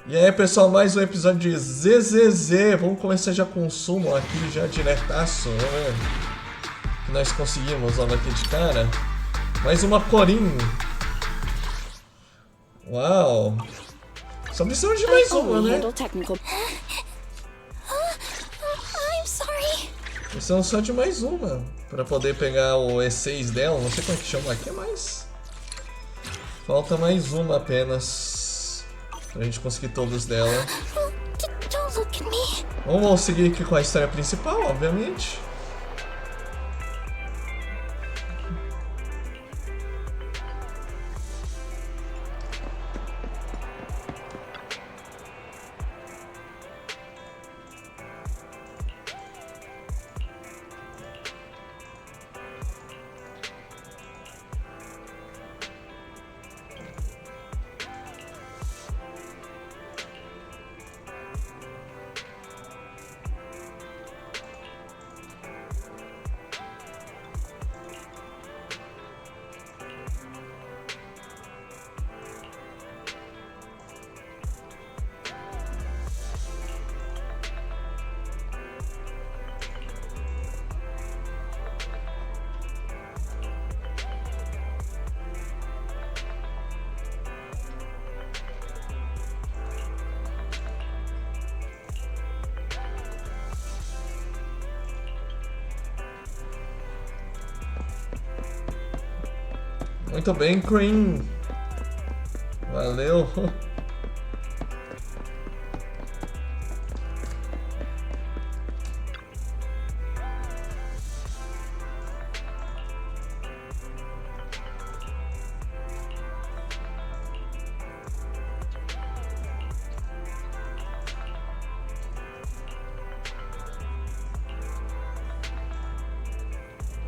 E aí pessoal, mais um episódio de ZZZ. Vamos começar já com o sumo aqui, já diretaço, né? Que nós conseguimos logo aqui de cara. Mais uma Corin. Uau! Só precisamos de mais uma, né? Precisamos só de mais uma para poder pegar o E6 dela. Não sei como é que chama aqui, mas falta mais uma apenas pra gente conseguir todos dela. Vamos seguir aqui com a história principal, obviamente. Muito bem, Cream. Valeu.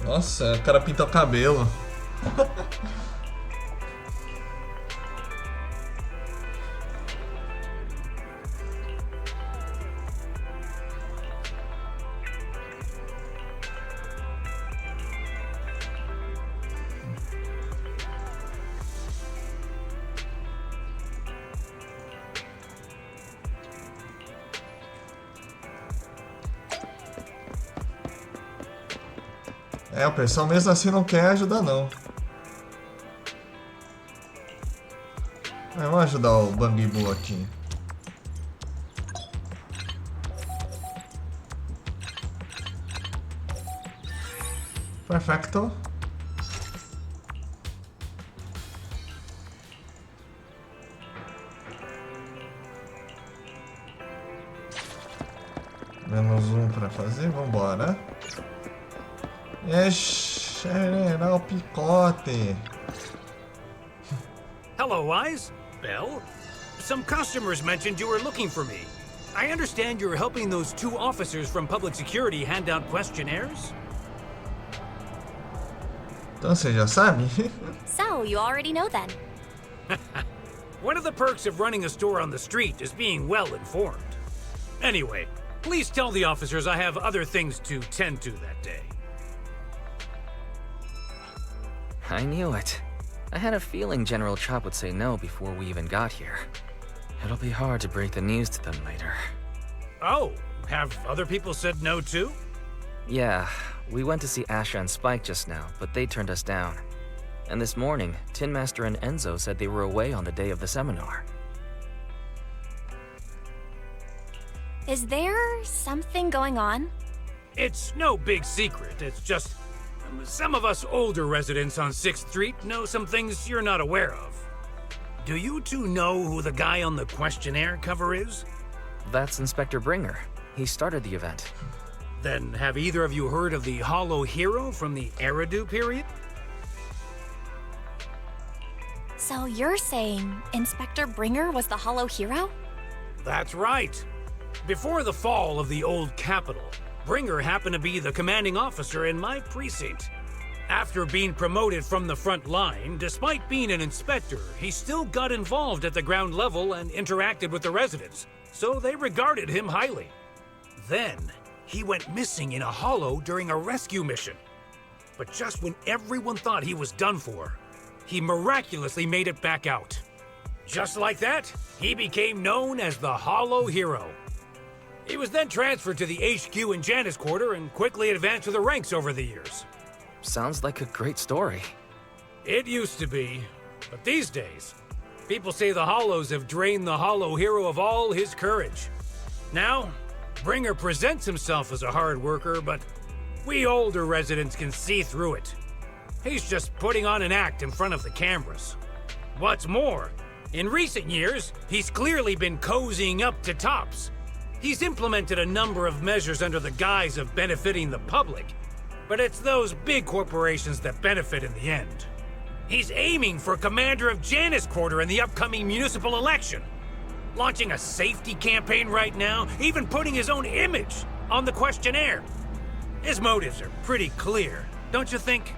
Nossa, o cara pinta o cabelo. É, o pessoal mesmo assim não quer ajudar não. Vamos ajudar o Bang Boo aqui. Perfecto. Menos um pra fazer, vambora. Era o picote. Hello, Eyes. Belle? Some customers mentioned you were looking for me. I understand you're helping those two officers from public security hand out questionnaires? Então você já sabe? So, you already know then. One of the perks of running a store on the street is being well informed. Anyway, please tell the officers I have other things to tend to that day. I knew it. I had a feeling General Chop would say no before we even got here. It'll be hard to break the news to them later. Oh, have other people said no too? Yeah, we went to see Asha and Spike just now, but they turned us down. And this morning, Tin Master and Enzo said they were away on the day of the seminar. Is there something going on? It's no big secret. It's just some of us older residents on 6th Street know some things you're not aware of. Do you two know who the guy on the questionnaire cover is? That's Inspector Bringer. He started the event. Then have either of you heard of the Hollow Hero from the Eridu period? So you're saying Inspector Bringer was the Hollow Hero? That's right. Before the fall of the old capital, Bringer happened to be the commanding officer in my precinct. After being promoted from the front line, despite being an inspector, he still got involved at the ground level and interacted with the residents, so they regarded him highly. Then, he went missing in a hollow during a rescue mission. But just when everyone thought he was done for, he miraculously made it back out. Just like that, he became known as the Hollow Hero. He was then transferred to the HQ in Janus Quarter and quickly advanced to the ranks over the years. Sounds like a great story. It used to be, but these days, people say the Hollows have drained the Hollow Hero of all his courage. Now, Bringer presents himself as a hard worker, but we older residents can see through it. He's just putting on an act in front of the cameras. What's more, in recent years, he's clearly been cozying up to Tops. He's implemented a number of measures under the guise of benefiting the public, but it's those big corporations that benefit in the end. He's aiming for commander of Janus Quarter in the upcoming municipal election, launching a safety campaign right now, even putting his own image on the questionnaire. His motives are pretty clear, don't you think?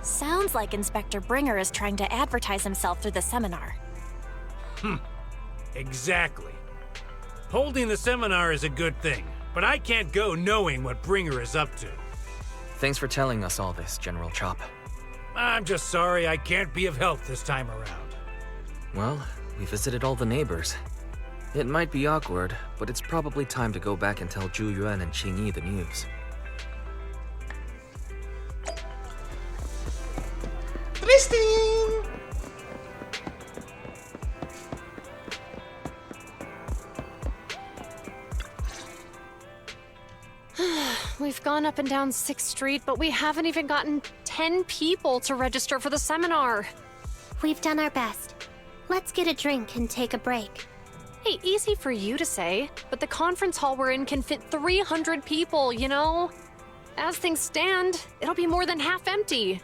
Sounds like Inspector Bringer is trying to advertise himself through the seminar. Exactly. Holding the seminar is a good thing, but I can't go knowing what Bringer is up to. Thanks for telling us all this, General Chop. I'm just sorry I can't be of help this time around. Well, we visited all the neighbors. It might be awkward, but it's probably time to go back and tell Zhu Yuan and Qing Yi the news. Tristan! We've gone up and down 6th Street, but we haven't even gotten 10 people to register for the seminar. We've done our best. Let's get a drink and take a break. Hey, easy for you to say, but the conference hall we're in can fit 300 people, you know? As things stand, it'll be more than half empty.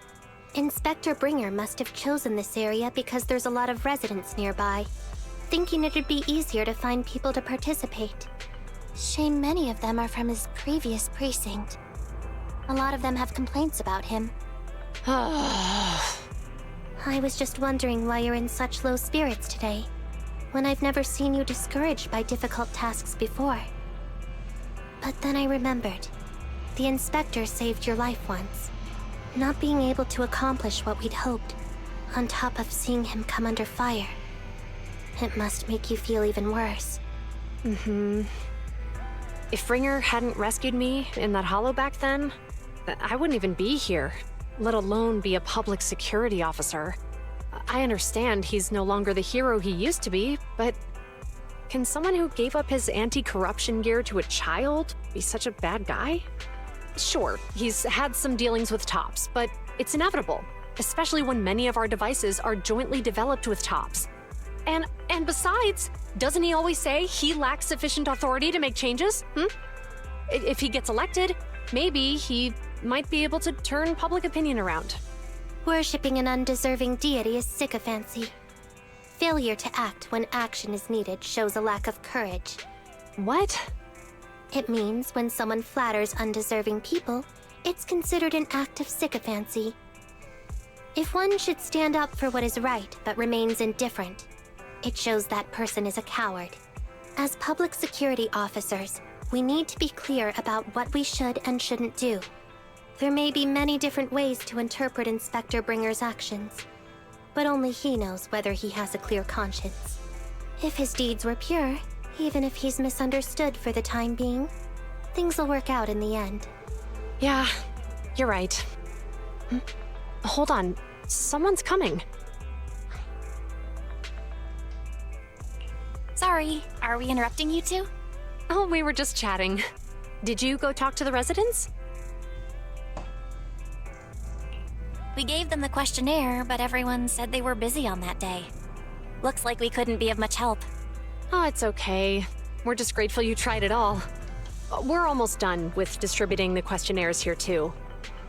Inspector Bringer must have chosen this area because there's a lot of residents nearby, thinking it'd be easier to find people to participate. Shame many of them are from his previous precinct. A lot of them have complaints about him. I was just wondering why you're in such low spirits today, when I've never seen you discouraged by difficult tasks before. But then I remembered. The inspector saved your life once. Not being able to accomplish what we'd hoped, on top of seeing him come under fire. It must make you feel even worse. If Bringer hadn't rescued me in that hollow back then, I wouldn't even be here, let alone be a public security officer. I understand he's no longer the hero he used to be, but can someone who gave up his anti-corruption gear to a child be such a bad guy? Sure, he's had some dealings with Tops, but it's inevitable, especially when many of our devices are jointly developed with Tops. And besides, doesn't he always say he lacks sufficient authority to make changes? If he gets elected, maybe he might be able to turn public opinion around. Worshipping an undeserving deity is sycophancy. Failure to act when action is needed shows a lack of courage. What? It means when someone flatters undeserving people, it's considered an act of sycophancy. If one should stand up for what is right but remains indifferent, it shows that person is a coward. As public security officers, we need to be clear about what we should and shouldn't do. There may be many different ways to interpret Inspector Bringer's actions, but only he knows whether he has a clear conscience. If his deeds were pure, even if he's misunderstood for the time being, things will work out in the end. Yeah, you're right. Hold on, someone's coming. Sorry, are we interrupting you two? Oh, we were just chatting. Did you go talk to the residents? We gave them the questionnaire, but everyone said they were busy on that day. Looks like we couldn't be of much help. Oh, it's okay. We're just grateful you tried it all. We're almost done with distributing the questionnaires here, too.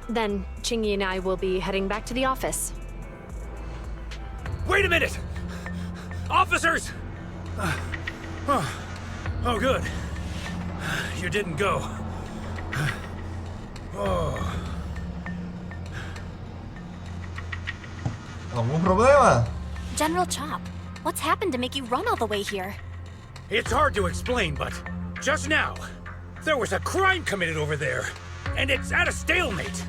Then, Qing and I will be heading back to the office. Wait a minute! Officers! Oh, good. You didn't go. Algum problema? General Chop, what's happened to make you run all the way here? It's hard to explain, but just now, there was a crime committed over there, and it's at a stalemate.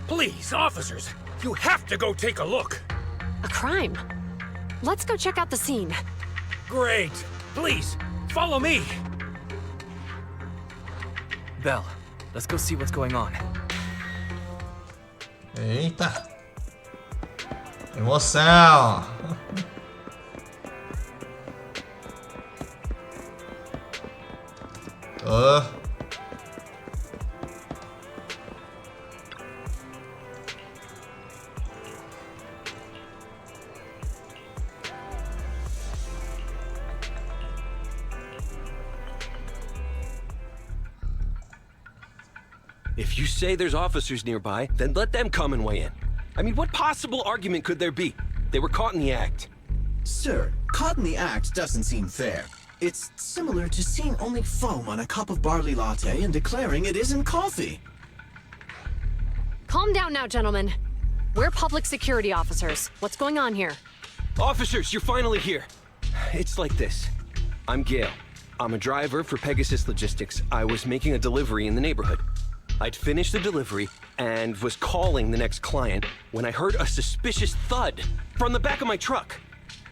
Please, officers, you have to go take a look. A crime. Let's go check out the scene. Great. Please, follow me. Belle, let's go see what's going on. Eita! Emoção! Oh. If you say there's officers nearby, then let them come and weigh in. I mean, what possible argument could there be? They were caught in the act. Sir, caught in the act doesn't seem fair. It's similar to seeing only foam on a cup of barley latte and declaring it isn't coffee. Calm down now, gentlemen. We're public security officers. What's going on here? Officers, you're finally here. It's like this. I'm Gale. I'm a driver for Pegasus Logistics. I was making a delivery in the neighborhood. I'd finished the delivery and was calling the next client when I heard a suspicious thud from the back of my truck.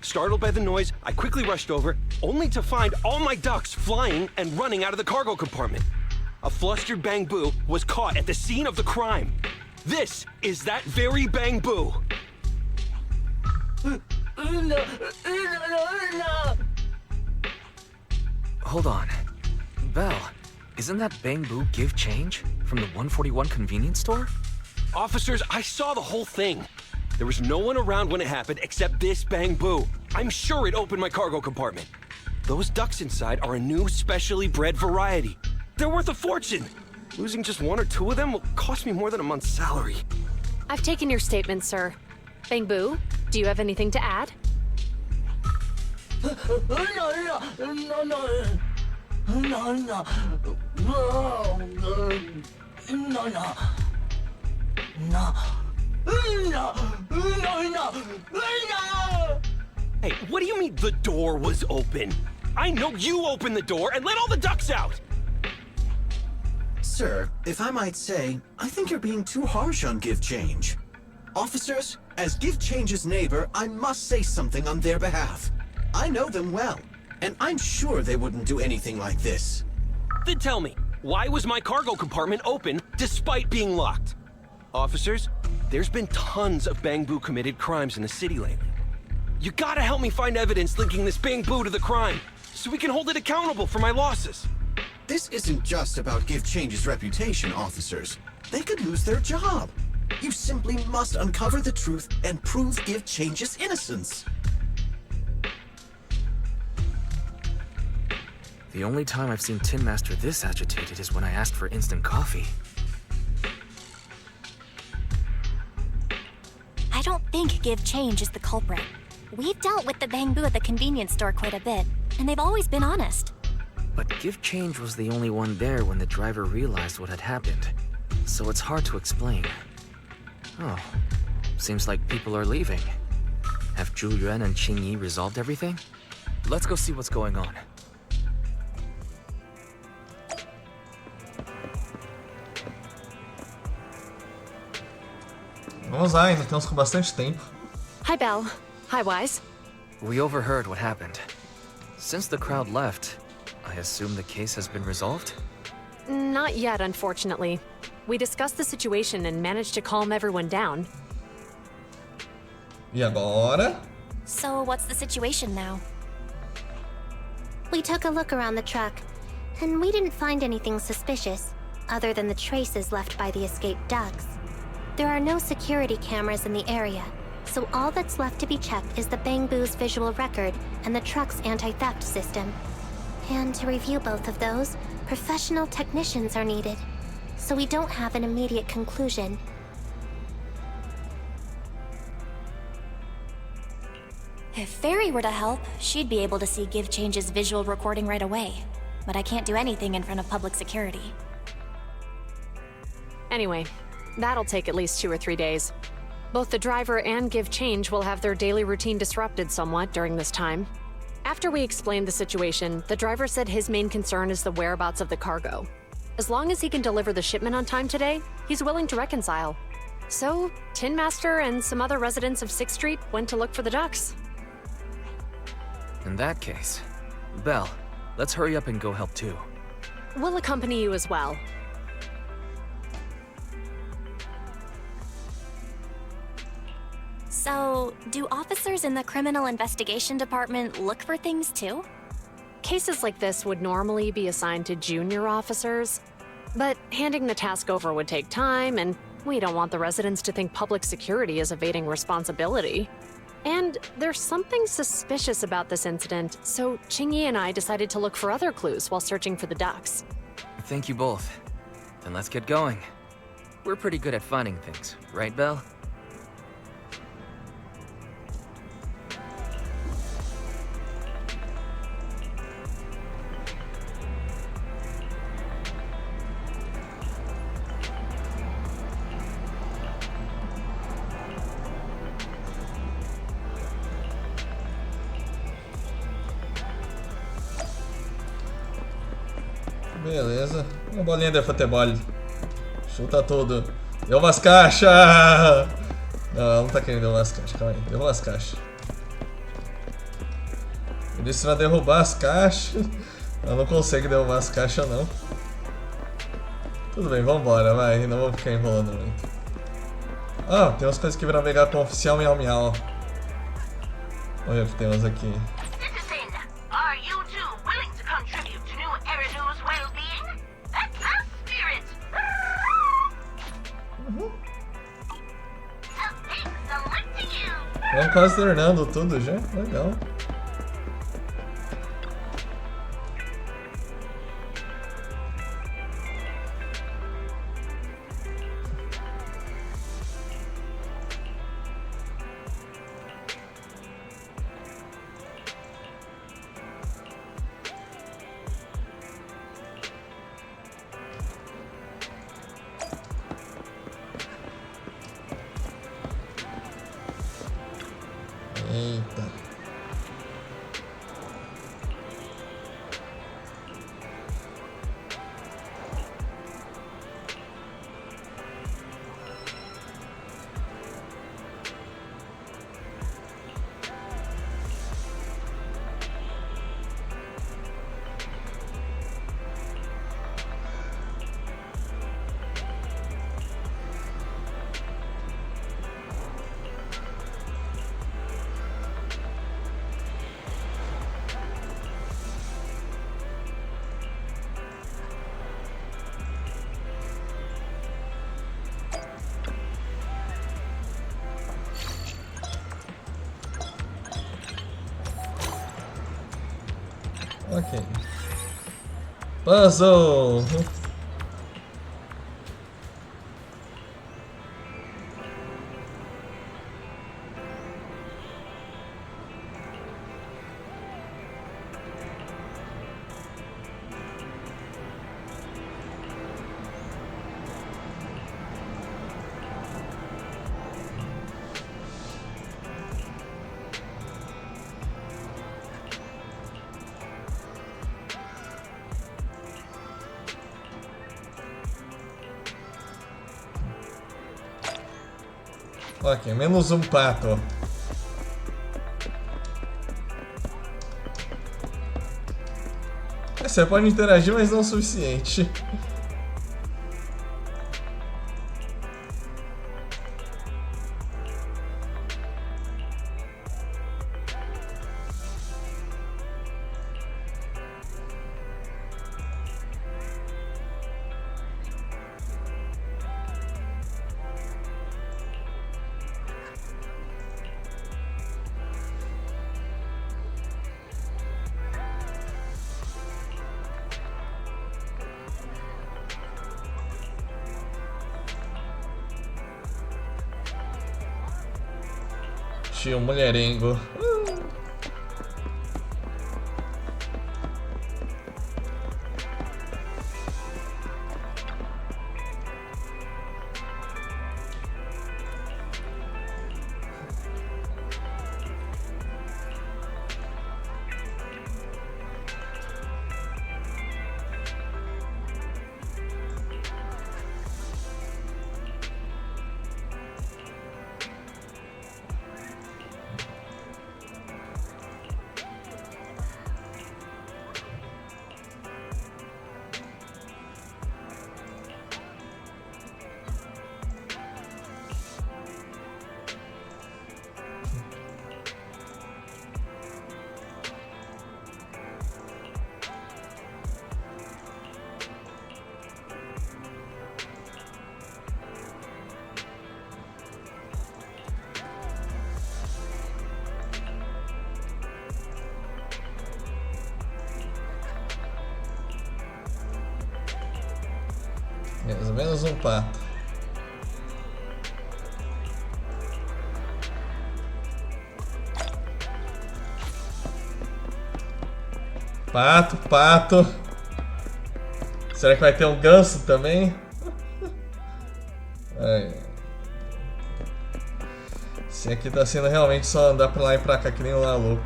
Startled by the noise, I quickly rushed over, only to find all my ducks flying and running out of the cargo compartment. A flustered Bang Boo was caught at the scene of the crime. This is that very Bang Boo. Hold on. Belle, isn't that Bang Boo give change from the 141 convenience store? Officers, I saw the whole thing. There was no one around when it happened except this Bang Boo. I'm sure it opened my cargo compartment. Those ducks inside are a new specially bred variety. They're worth a fortune. Losing just one or two of them will cost me more than a month's salary. I've taken your statement, sir. Bang Boo, do you have anything to add? Hey, what do you mean the door was open? I know you opened the door and let all the ducks out! Sir, if I might say, I think you're being too harsh on Give Change. Officers, as Give Change's neighbor, I must say something on their behalf. I know them well, and I'm sure they wouldn't do anything like this. Then tell me, why was my cargo compartment open despite being locked? Officers, there's been tons of Bang Boo committed crimes in the city lately. You gotta help me find evidence linking this Bang Boo to the crime, so we can hold it accountable for my losses. This isn't just about Give Change's reputation, officers. They could lose their job. You simply must uncover the truth and prove Give Change's innocence. The only time I've seen Tin Master this agitated is when I asked for instant coffee. I don't think Give Change is the culprit. We've dealt with the Bang Boo at the convenience store quite a bit, and they've always been honest. But Give Change was the only one there when the driver realized what had happened, so it's hard to explain. Oh, seems like people are leaving. Have Zhu Yuan and Qing Yi resolved everything? Let's go see what's going on. Vamos lá, ainda estamos com bastante tempo. Hi, Belle. Hi, Wise. We overheard what happened. Since the crowd left, I assume the case has been resolved? Not yet, unfortunately. We discussed the situation and managed to calm everyone down. E agora? So what's the situation now? We took a look around the truck, and we didn't find anything suspicious, other than the traces left by the escaped ducks. There are no security cameras in the area, so all that's left to be checked is the Bang Boo's visual record and the truck's anti-theft system. And to review both of those, professional technicians are needed, so we don't have an immediate conclusion. If Fairy were to help, she'd be able to see Give Change's visual recording right away. But I can't do anything in front of public security. Anyway, that'll take at least 2 or 3 days. Both the driver and Give Change will have their daily routine disrupted somewhat during this time. After we explained the situation, the driver said his main concern is the whereabouts of the cargo. As long as he can deliver the shipment on time today, he's willing to reconcile. So, Tin Master and some other residents of 6th Street went to look for the ducks. In that case, Belle, let's hurry up and go help too. We'll accompany you as well. So, do officers in the Criminal Investigation Department look for things too? Cases like this would normally be assigned to junior officers, but handing the task over would take time, and we don't want the residents to think public security is evading responsibility. And there's something suspicious about this incident, so Qingyi and I decided to look for other clues while searching for the ducks. Thank you both. Then let's get going. We're pretty good at finding things, right, Belle? Beleza. Uma bolinha de futebol. Chuta tudo. Deu umas caixas! Não, ela não tá querendo derrubar as caixas. Calma aí. Derruba as caixas. Eu disse pra derrubar as caixas. Ela não consegue derrubar as caixas, não. Tudo bem, vambora, vai. Não vou ficar enrolando muito. Ah, tem umas coisas que viram pegar com o oficial miau miau. Olha o que temos aqui. Citizen, are you two willing to contribute to New Eridu's well-being? That's our spirit! So thanks, selecting you! Vamos quase terminando tudo já. Legal. Eita. Ok. Puzzle! Ok, menos um pato. Você pode interagir, mas não o suficiente. Tio mulherengo. Beleza, menos um pato. Pato, pato. Será que vai ter um ganso também? Esse aqui tá sendo realmente só andar pra lá e pra cá que nem um maluco.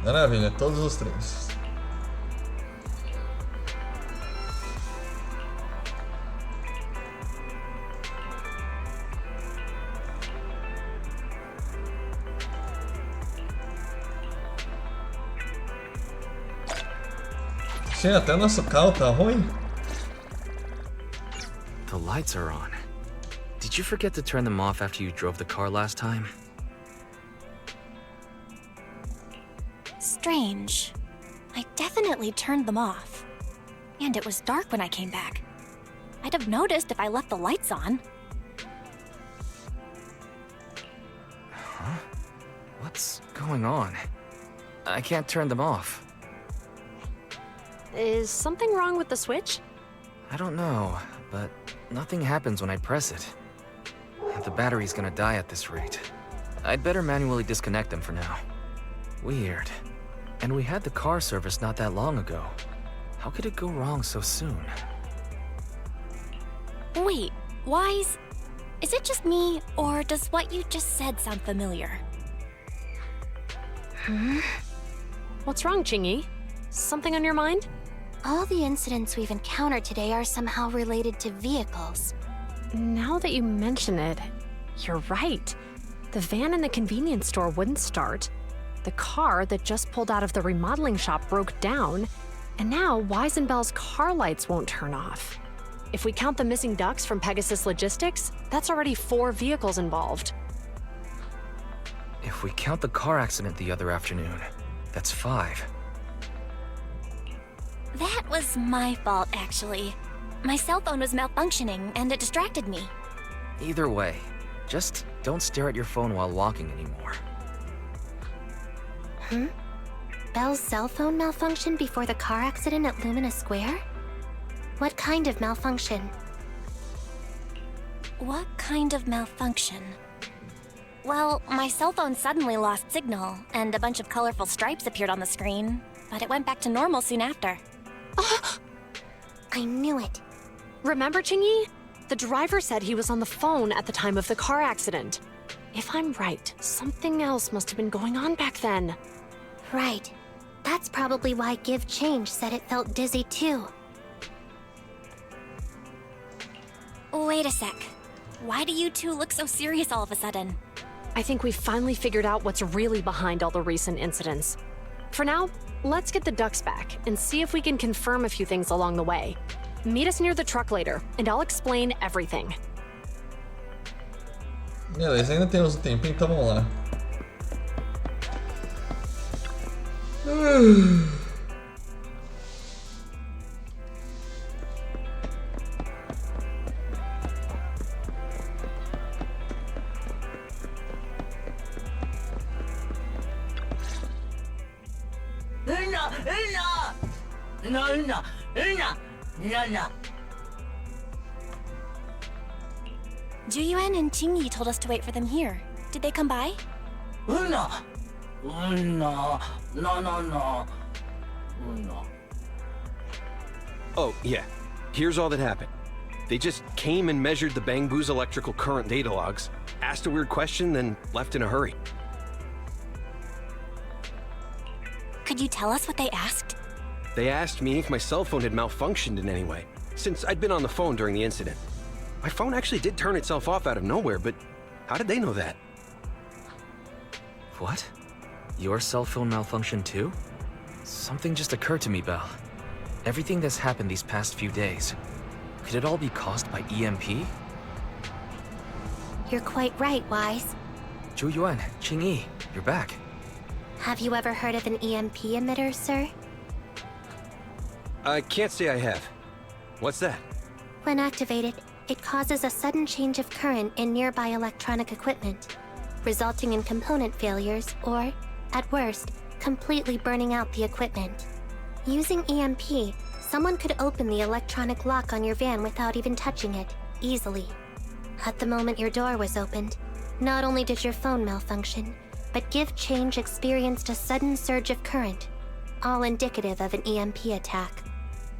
Maravilha, todos os três. Sim, até nosso carro tá ruim. The lights are on. Did you forget to turn them off after you drove the car last time? Strange. I definitely turned them off. And it was dark when I came back. I'd have noticed if I left the lights on. Huh? What's going on? I can't turn them off. Is something wrong with the switch? I don't know, but nothing happens when I press it. The battery's gonna die at this rate. I'd better manually disconnect them for now. Weird. And we had the car serviced not that long ago. How could it go wrong so soon? Wait, Wise? Is it just me, or does what you just said sound familiar? What's wrong, Chingy? Something on your mind? All the incidents we've encountered today are somehow related to vehicles. Now that you mention it, you're right. The van in the convenience store wouldn't start. The car that just pulled out of the remodeling shop broke down, and now Wise and Bell's car lights won't turn off. If we count the missing ducks from Pegasus Logistics, that's already 4 vehicles involved. If we count the car accident the other afternoon, that's 5. That was my fault, actually. My cell phone was malfunctioning, and it distracted me. Either way, just don't stare at your phone while walking anymore. Bell's cell phone malfunctioned before the car accident at Lumina Square? What kind of malfunction? What kind of malfunction? Well, my cell phone suddenly lost signal, and a bunch of colorful stripes appeared on the screen, but it went back to normal soon after. I knew it. Remember, Chingy? The driver said he was on the phone at the time of the car accident. If I'm right, something else must have been going on back then. Right. That's probably why Give Change said it felt dizzy too. Wait a sec. Why do you two look so serious all of a sudden? I think we finally figured out what's really behind all the recent incidents. For now, let's get the ducks back and see if we can confirm a few things along the way. Meet us near the truck later, and I'll explain everything. Beleza, ainda temos um tempinho, então vamos lá. Juyuan and Qingyi told us to wait for them here. Did they come by? Oh, yeah. Here's all that happened. They just came and measured the Bangbu's electrical current data logs, asked a weird question, then left in a hurry. Could you tell us what they asked? They asked me if my cell phone had malfunctioned in any way, since I'd been on the phone during the incident. My phone actually did turn itself off out of nowhere, but how did they know that? What? Your cell phone malfunctioned too? Something just occurred to me, Belle. Everything that's happened these past few days, could it all be caused by EMP? You're quite right, Wise. Juyuan, Qingyi, you're back. Have you ever heard of an EMP emitter, sir? I can't say I have. What's that? When activated, it causes a sudden change of current in nearby electronic equipment, resulting in component failures or, at worst, completely burning out the equipment. Using EMP, someone could open the electronic lock on your van without even touching it, easily. At the moment your door was opened, not only did your phone malfunction, but Give Change experienced a sudden surge of current, all indicative of an EMP attack.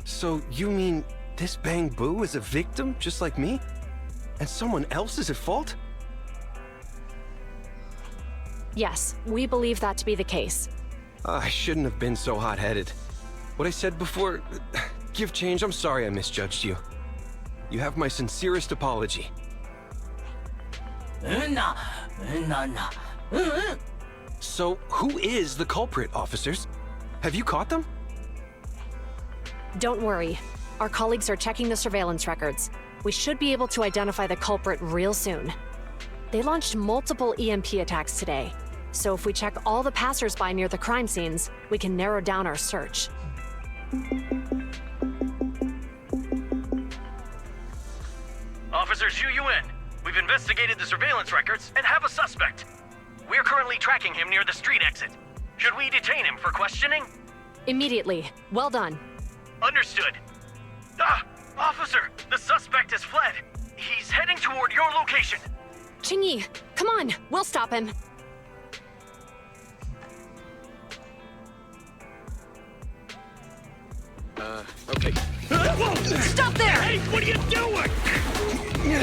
So you mean this Bang Boo is a victim just like me? And someone else is at fault? Yes, we believe that to be the case. I shouldn't have been so hot-headed. What I said before... Give Change, I'm sorry I misjudged you. You have my sincerest apology. So, who is the culprit, officers? Have you caught them? Don't worry. Our colleagues are checking the surveillance records. We should be able to identify the culprit real soon. They launched multiple EMP attacks today, so if we check all the passers-by near the crime scenes, we can narrow down our search. Officer Zhu Yuan, we've investigated the surveillance records and have a suspect. We're currently tracking him near the street exit. Should we detain him for questioning? Immediately. Well done. Understood. Officer, the suspect has fled. He's heading toward your location. Qingyi, come on, we'll stop him. Okay. Stop there! Hey, what are you doing?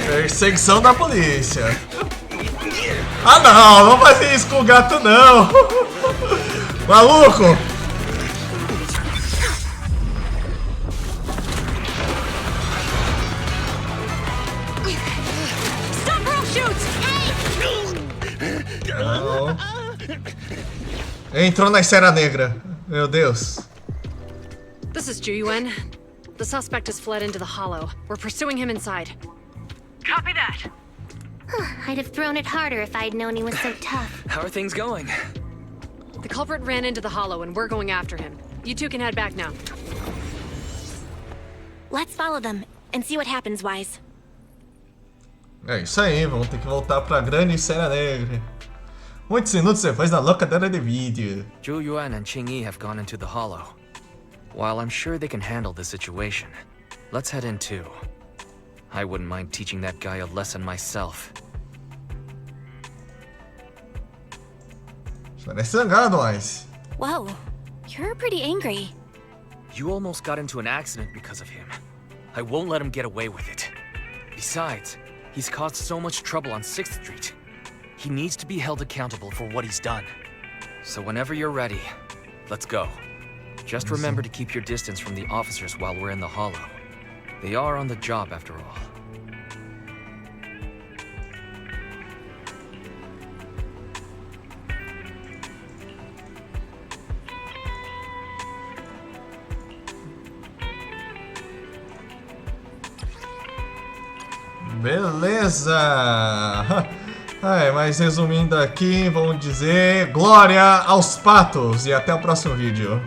Perseguição da polícia. Ah não, não fazer isso com o gato não. Maluco. Stop or I'll shoot! Não. Entrou na esfera negra. Meu Deus. This is Zhu Yuan. The suspect has fled into the hollow. We're pursuing him inside. Copy that. I'd have thrown it harder if I'd known he was so tough. How are things going? The culprit ran into the hollow and we're going after him. You two can head back now. Let's follow them and see what happens, Wise. É isso aí, vamos ter que voltar pra grande esfera negra. Muitos minutos depois na locadora de vídeo. Zhu Yuan and Qingyi have gone into the hollow. While I'm sure they can handle the situation, let's head in too. I wouldn't mind teaching that guy a lesson myself. Parece zangado, Wise. Whoa, you're pretty angry. You almost got into an accident because of him. I won't let him get away with it. Besides, he's caused so much trouble on 6th Street. He needs to be held accountable for what he's done. So whenever you're ready, let's go. Just remember to keep your distance from the officers while we're in the hollow. They are on the job after all. Beleza! Mas resumindo aqui, vamos dizer glória aos patos e até o próximo vídeo.